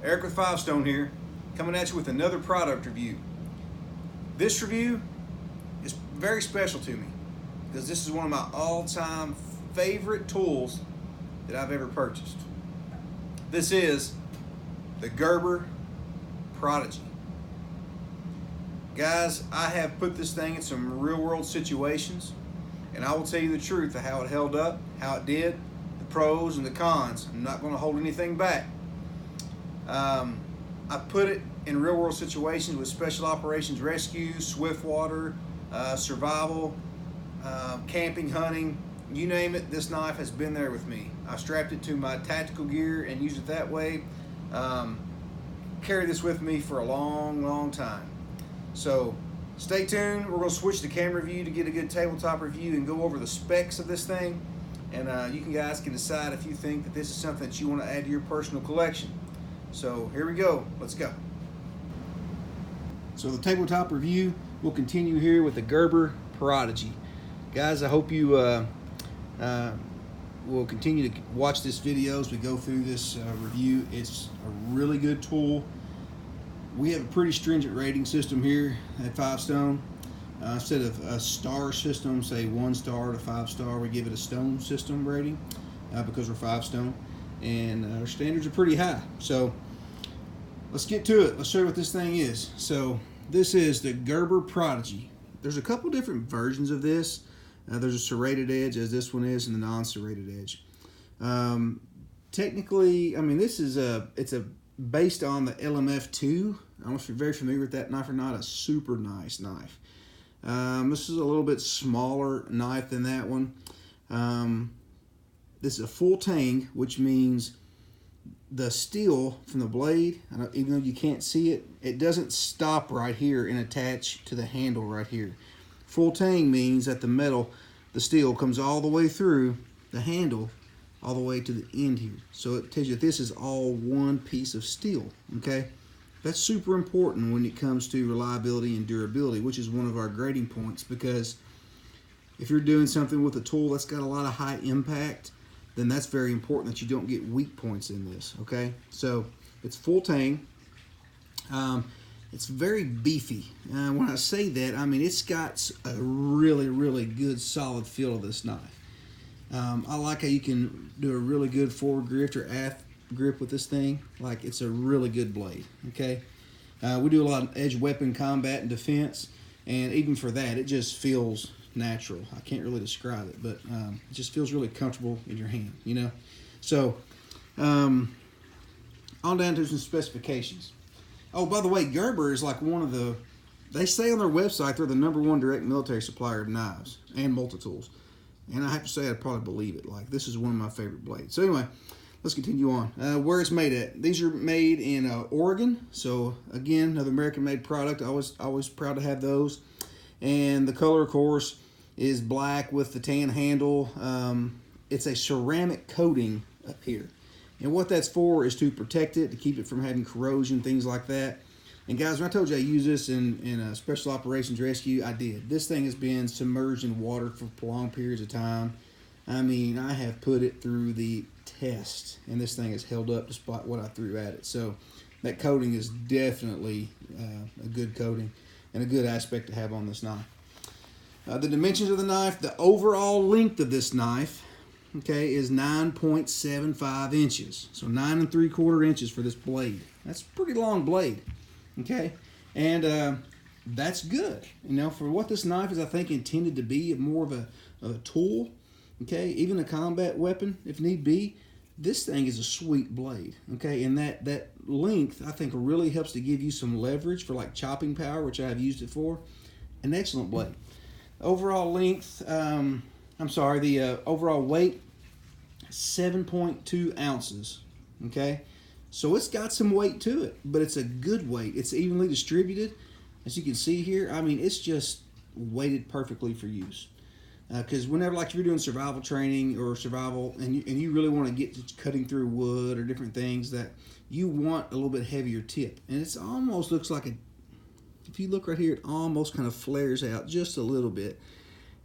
Eric with 5 Stone here, coming at you with another product review. This review is very special to me because this is one of my all-time favorite tools that I've ever purchased. This is the Gerber Prodigy. Guys, I have put this thing in some real-world situations, and I will tell you the truth of how it held up, how it did, the pros and the cons. I'm not going to hold anything back. I put it in real world situations with special operations rescue, swift water, survival, camping, hunting, you name it, this knife has been there with me. I strapped it to my tactical gear and used it that way. Carry this with me for a long time. So stay tuned. We're going to switch to camera view to get a good tabletop review and go over the specs of this thing. And you guys can decide if you think that this is something that you want to add to your personal collection. So here we go. Let's go. So the tabletop review will continue here with the Gerber Prodigy. Guys, I hope you will continue to watch this video as we go through this review. It's a really good tool. We have a pretty stringent rating system here at 5 Stone. Instead of a star system, say 1 star to 5 star, we give it a stone system rating because we're 5 Stone. And our standards are pretty high. So let's get to it. Let's show you what this thing is. So this is the Gerber Prodigy. There's a couple different versions of this. There's a serrated edge, as this one is, and the non-serrated edge. Technically, I mean, this is it's based on the LMF2. I don't know if you're very familiar with that knife or not. A super nice knife. This is a little bit smaller knife than that one. This is a full tang, which means the steel from the blade, even though you can't see it, it doesn't stop right here and attach to the handle right here. Full tang means that the metal, the steel, comes all the way through the handle, all the way to the end here. So it tells you that this is all one piece of steel, okay? That's super important when it comes to reliability and durability, which is one of our grading points, because if you're doing something with a tool that's got a lot of high impact, then that's very important that you don't get weak points in this, okay? So it's full tang. It's very beefy. When I say that, I mean it's got a really good solid feel of this knife. I like how you can do a really good forward grip or aft grip with this thing. Like, it's a really good blade, okay? We do a lot of edge weapon combat and defense, and even for that, it just feels natural. I can't really describe it, but it just feels really comfortable in your hand, you know? So, on down to some specifications. Oh, by the way, Gerber is like one of the, they say on their website they're the #1 direct military supplier of knives and multi-tools. And I have to say, I'd probably believe it. Like, this is one of my favorite blades. So anyway, let's continue on. Where it's made at. These are made in Oregon. So again, another American-made product. Always proud to have those. And the color, of course, is black with the tan handle. It's a ceramic coating up here. And what that's for is to protect it, to keep it from having corrosion, things like that. And guys, when I told you I use this in special operations rescue, I did. This thing has been submerged in water for prolonged periods of time. I mean, I have put it through the test, and this thing has held up despite what I threw at it. So that coating is definitely a good coating and a good aspect to have on this knife. The dimensions of the knife, the overall length of this knife, okay, is 9.75 inches. So 9 3/4 inches for this blade. That's a pretty long blade, okay? And that's good. You know, for what this knife is, I think, intended to be more of a tool, okay? Even a combat weapon, if need be. This thing is a sweet blade, okay? And that length, I think, really helps to give you some leverage for like chopping power, which I have used it for. An excellent blade. Overall length, the overall weight, 7.2 ounces, okay? So it's got some weight to it, but it's a good weight. It's evenly distributed. As you can see here, I mean, it's just weighted perfectly for use. Because whenever, like, if you're doing survival training or survival, and you really want to get to cutting through wood or different things, that you want a little bit heavier tip. And it almost looks like if you look right here, it almost kind of flares out just a little bit.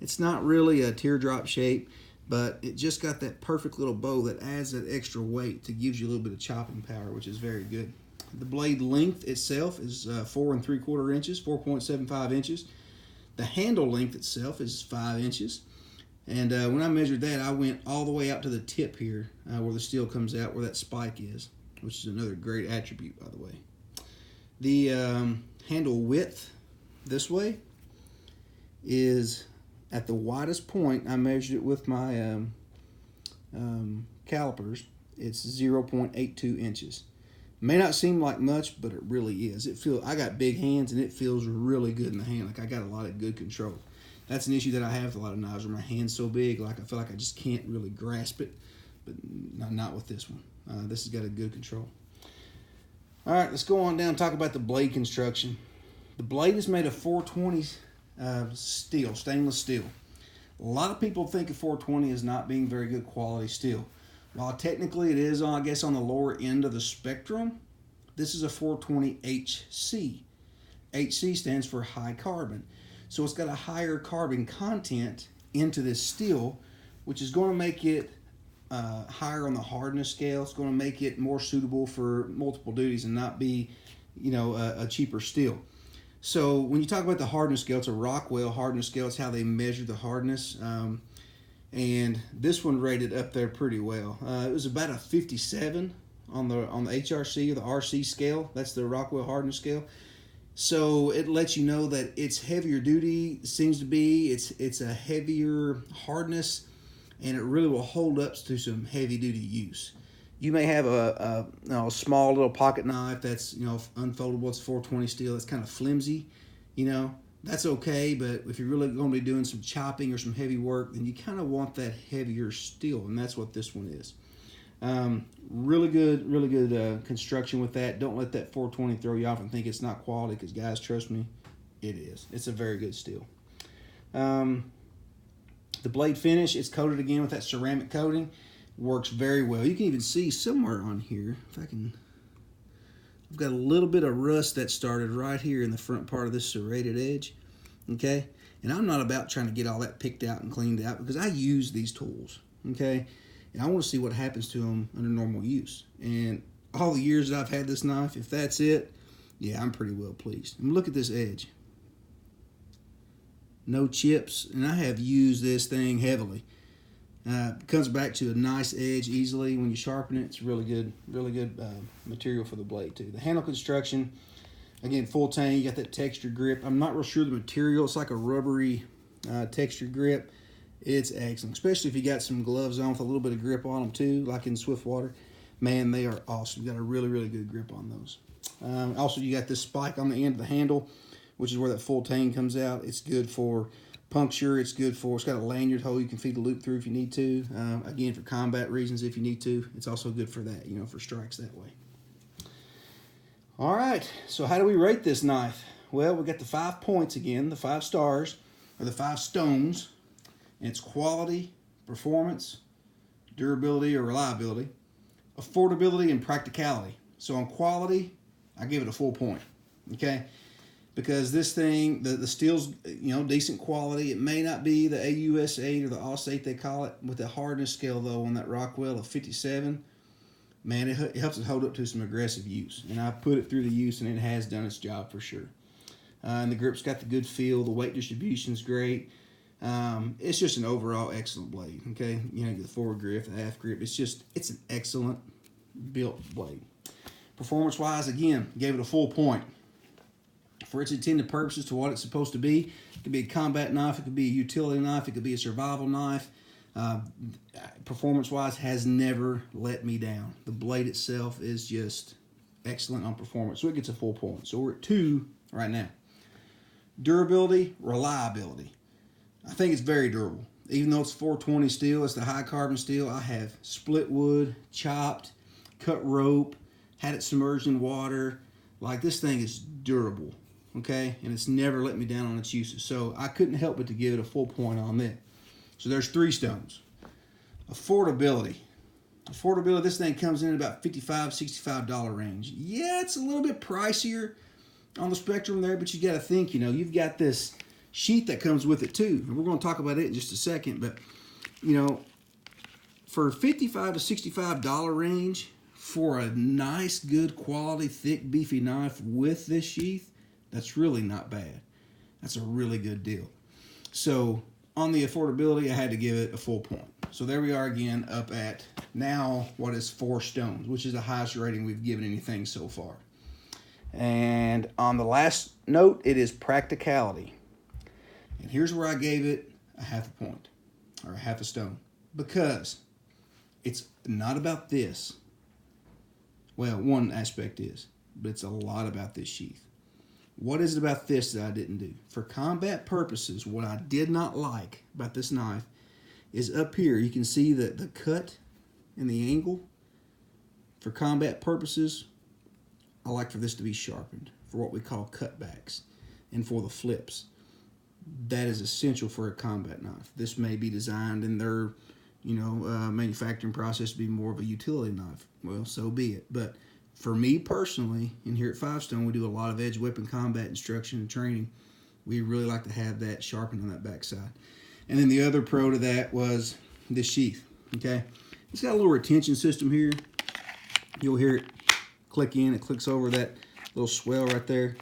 It's not really a teardrop shape. but it just got that perfect little bow that adds that extra weight to gives you a little bit of chopping power, which is very good. The blade length itself is 4 3/4 inches, 4.75 inches. The handle length itself is 5 inches. And when I measured that, I went all the way out to the tip here where the steel comes out, where that spike is, which is another great attribute, by the way. The handle width this way is at the widest point. I measured it with my calipers. It's 0.82 inches. May not seem like much, but it really is. I got big hands, and it feels really good in the hand. Like I got a lot of good control. That's an issue that I have with a lot of knives where my hand's so big, like I feel like I just can't really grasp it, but not with this one. This has got a good control. All right, let's go on down and talk about the blade construction. The blade is made of 420 steel, stainless steel. A lot of people think of 420 as not being very good quality steel. While technically it is, I guess, on the lower end of the spectrum, this is a 420 HC. HC stands for high carbon. So it's got a higher carbon content into this steel, which is going to make it higher on the hardness scale. It's going to make it more suitable for multiple duties and not be, a cheaper steel. So when you talk about the hardness scale, it's a Rockwell hardness scale. It's how they measure the hardness. And this one rated up there pretty well. It was about a 57 on the HRC or the RC scale. That's the Rockwell hardness scale. So it lets you know that it's heavier duty. It seems to be it's a heavier hardness, and it really will hold up to some heavy duty use. You may have a small little pocket knife that's unfoldable. It's 420 steel. It's kind of flimsy, That's okay, but if you're really going to be doing some chopping or some heavy work, then you kind of want that heavier steel, and that's what this one is. Really good construction with that. Don't let that 420 throw you off and think it's not quality, because guys, trust me, it is. It's a very good steel. The blade finish, it's coated again with that ceramic coating. Works very well. You can even see somewhere on here, I've got a little bit of rust that started right here in the front part of this serrated edge, okay? And I'm not about trying to get all that picked out and cleaned out, because I use these tools, okay? And I want to see what happens to them under normal use. And all the years that I've had this knife, if that's it, yeah, I'm pretty well pleased. And look at this edge. No chips, and I have used this thing heavily. It comes back to a nice edge easily when you sharpen it. It's really good material for the blade too. The handle construction, again, full tang. You got that textured grip. I'm not real sure the material. It's like a rubbery textured grip. It's excellent, especially if you got some gloves on with a little bit of grip on them too, like in Swiftwater. Man, they are awesome. You got a really good grip on those. Also, you got this spike on the end of the handle, which is where that full tang comes out. It's good for puncture. It's got a lanyard hole you can feed the loop through if you need to. Again, for combat reasons if you need to. It's also good for that, for strikes that way. All right, so how do we rate this knife? Well, we got the 5 points again, the 5 stars, or the 5 stones. And it's quality, performance, durability or reliability, affordability, and practicality. So on quality, I give it a full point, okay? Because this thing, the steel's, decent quality. It may not be the AUS 8 or the AUS 8 they call it. With the hardness scale, though, on that Rockwell of 57, man, it helps it hold up to some aggressive use. And I put it through the use, and it has done its job for sure. And the grip's got the good feel. The weight distribution's great. It's just an overall excellent blade, okay? The forward grip, the aft grip. It's an excellent built blade. Performance-wise, again, gave it a full point. For its intended purposes, to what it's supposed to be. It could be a combat knife, it could be a utility knife, it could be a survival knife. Performance-wise, has never let me down. The blade itself is just excellent on performance, so it gets a full point. So we're at 2 right now. Durability, reliability. I think it's very durable. Even though it's 420 steel, it's the high carbon steel. I have split wood, chopped, cut rope, had it submerged in water. Like, this thing is durable, okay? And it's never let me down on its uses. So I couldn't help but to give it a full point on that. So there's 3 stones. Affordability. Affordability, this thing comes in at about $55, $65 range. Yeah, it's a little bit pricier on the spectrum there, but you got to think, you've got this sheath that comes with it too. And we're going to talk about it in just a second, but, for $55 to $65 range, for a nice, good quality, thick, beefy knife with this sheath, that's really not bad. That's a really good deal. So on the affordability, I had to give it a full point. So there we are again, up at now what is 4 stones, which is the highest rating we've given anything so far. And on the last note, it is practicality. And here's where I gave it a half a point, or a half a stone, because it's not about this. Well, one aspect is, but it's a lot about this sheath. What is it about this that I didn't do? For combat purposes, what I did not like about this knife is up here. You can see that the cut and the angle. For combat purposes, I like for this to be sharpened for what we call cutbacks and for the flips. That is essential for a combat knife. This may be designed in their, manufacturing process to be more of a utility knife. Well, so be it. But for me personally, and here at 5 Stone, we do a lot of edge weapon combat instruction and training. We really like to have that sharpened on that backside. And then the other pro to that was this sheath, okay? It's got a little retention system here. You'll hear it click in. It clicks over that little swell right there.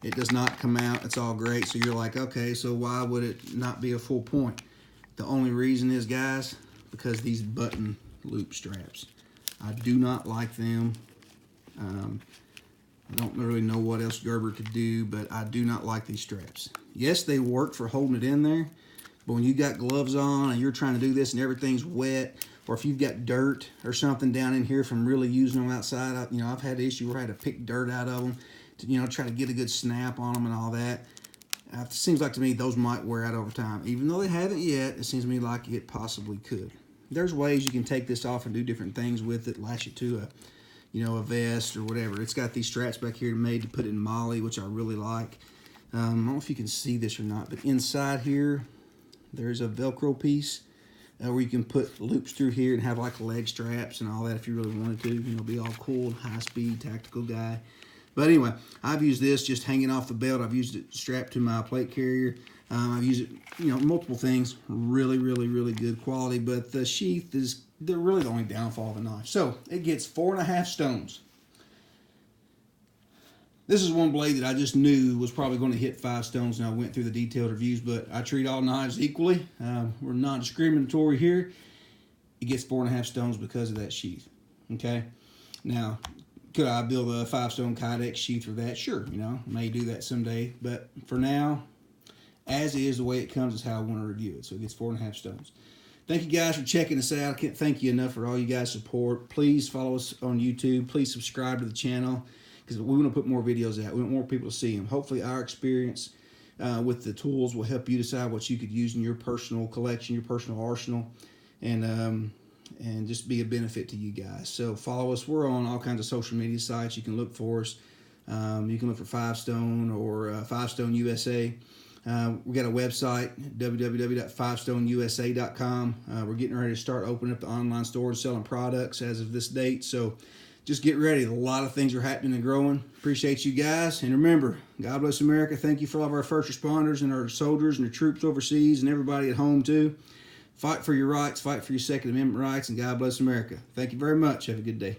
It does not come out. It's all great. So you're like, okay, so why would it not be a full point? The only reason is, guys, because these button loop straps. I do not like them. I don't really know what else Gerber could do, but I do not like these straps. Yes, they work for holding it in there, but when you got gloves on and you're trying to do this and everything's wet, or if you've got dirt or something down in here from really using them outside, I've had the issue where I had to pick dirt out of them to, try to get a good snap on them and all that. It seems like to me those might wear out over time. Even though they haven't yet, it seems to me like it possibly could. There's ways you can take this off and do different things with it, latch it to a vest or whatever. It's got these straps back here made to put in molly, which I really like. I don't know if you can see this or not, but inside here, there's a Velcro piece where you can put loops through here and have like leg straps and all that if you really wanted to. Be all cool, high-speed, tactical guy. But anyway, I've used this just hanging off the belt. I've used it strapped to my plate carrier. I've used it, multiple things. Really, really, really good quality. But the sheath is really the only downfall of the knife. So it gets 4.5 stones. This is one blade that I just knew was probably going to hit 5 stones, and I went through the detailed reviews, but I treat all knives equally. We're non-discriminatory here. It gets 4.5 stones because of that sheath. Okay? Now, could I build a 5-stone Kydex sheath for that? Sure, may do that someday. But for now, as is, the way it comes is how I want to review it. So it gets 4.5 stones. Thank you guys for checking us out. I can't thank you enough for all you guys' support. Please follow us on YouTube. Please subscribe to the channel because we want to put more videos out. We want more people to see them. Hopefully our experience with the tools will help you decide what you could use in your personal collection, your personal arsenal, and just be a benefit to you guys. So follow us. We're on all kinds of social media sites. You can look for us. You can look for 5 Stone or 5 Stone USA. We got a website, www.5stoneusa.com. We're getting ready to start opening up the online store and selling products as of this date. So just get ready. A lot of things are happening and growing. Appreciate you guys. And remember, God bless America. Thank you for all of our first responders and our soldiers and the troops overseas and everybody at home too. Fight for your rights. Fight for your Second Amendment rights. And God bless America. Thank you very much. Have a good day.